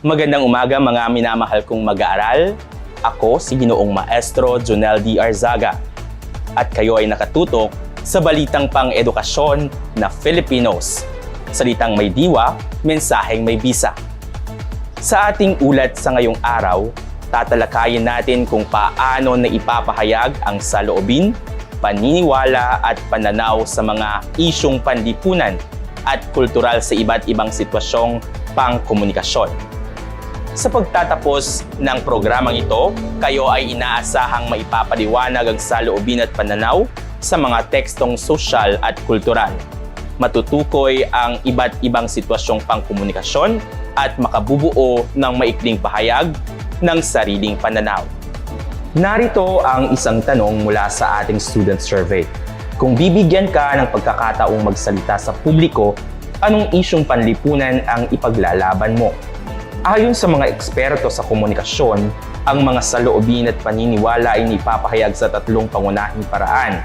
Magandang umaga mga minamahal kong mag-aaral. Ako si Ginoong Maestro Jonel D. Arzaga at kayo ay nakatutok sa balitang pang-edukasyon na Filipinos. Salitang may diwa, mensaheng may bisa. Sa ating ulat sa ngayong araw, tatalakayin natin kung paano na ipapahayag ang saloobin, paniniwala at pananaw sa mga isyung panlipunan at kultural sa iba't ibang sitwasyong pangkomunikasyon. Sa pagtatapos ng programang ito, kayo ay inaasahang maipapaliwanag ang saloobin at pananaw sa mga tekstong sosyal at kultural. Matutukoy ang iba't ibang sitwasyong pangkomunikasyon at makabubuo ng maikling pahayag ng sariling pananaw. Narito ang isang tanong mula sa ating student survey. Kung bibigyan ka ng pagkakataong magsalita sa publiko, anong isyong panlipunan ang ipaglalaban mo? Ayon sa mga eksperto sa komunikasyon, ang mga saloobin at paniniwala ay ipapahayag sa tatlong pangunahing paraan.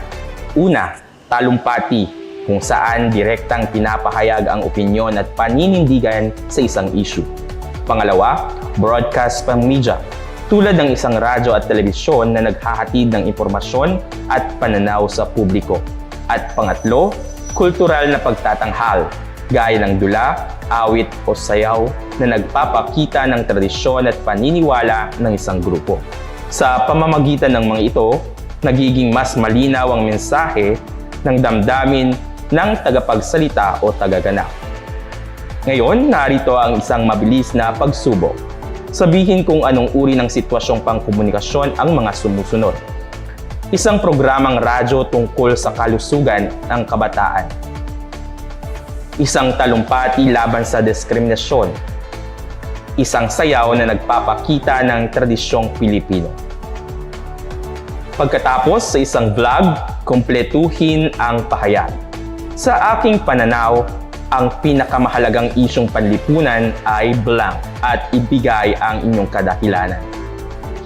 Una, talumpati, kung saan direktang pinapahayag ang opinyon at paninindigan sa isang issue. Pangalawa, broadcast pang-media, tulad ng isang radyo at telebisyon na naghahatid ng impormasyon at pananaw sa publiko. At pangatlo, kultural na pagtatanghal, gaya ng dula, awit o sayaw na nagpapakita ng tradisyon at paniniwala ng isang grupo. Sa pamamagitan ng mga ito, nagiging mas malinaw ang mensahe ng damdamin ng tagapagsalita o tagaganap. Ngayon, narito ang isang mabilis na pagsubok. Sabihin kung anong uri ng sitwasyong pangkomunikasyon ang mga sumusunod. Isang programang radyo tungkol sa kalusugan ng kabataan. Isang talumpati laban sa diskriminasyon. Isang sayaw na nagpapakita ng tradisyong Pilipino. Pagkatapos sa isang vlog, kumpletuhin ang pahayag. Sa aking pananaw, ang pinakamahalagang isyong panlipunan ay blank at ibigay ang inyong kadahilanan.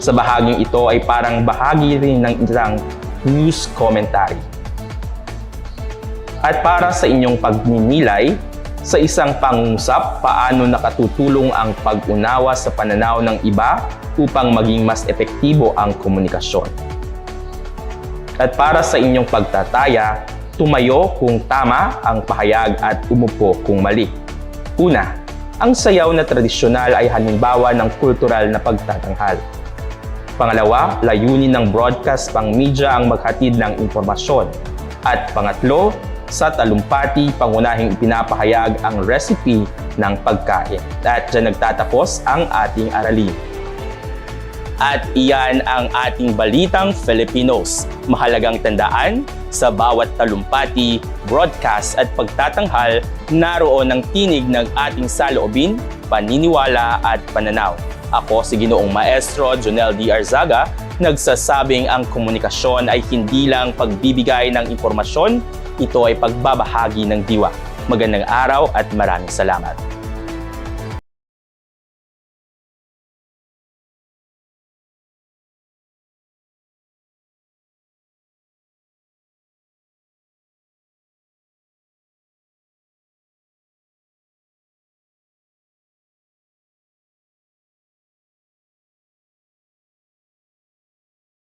Sa bahagyang ito ay parang bahagi rin ng isang news commentary. At para sa inyong pagninilay, sa isang pangungusap, paano nakatutulong ang pag-unawa sa pananaw ng iba upang maging mas epektibo ang komunikasyon. At para sa inyong pagtataya, tumayo kung tama ang pahayag at umupo kung mali. Una, ang sayaw na tradisyonal ay halimbawa ng kultural na pagtatanghal. Pangalawa, layunin ng broadcast pang-media ang maghatid ng impormasyon. At pangatlo, sa talumpati, pangunahing ipinapahayag ang recipe ng pagkain. At dyan nagtatapos ang ating aralin. At iyan ang ating balitang Filipinos. Mahalagang tandaan, sa bawat talumpati, broadcast at pagtatanghal, naroon ang tinig ng ating saloobin, paniniwala at pananaw. Ako si Ginoong Maestro Jonel D. Arzaga, nagsasabing ang komunikasyon ay hindi lang pagbibigay ng impormasyon, ito ay pagbabahagi ng diwa. Magandang araw at maraming salamat.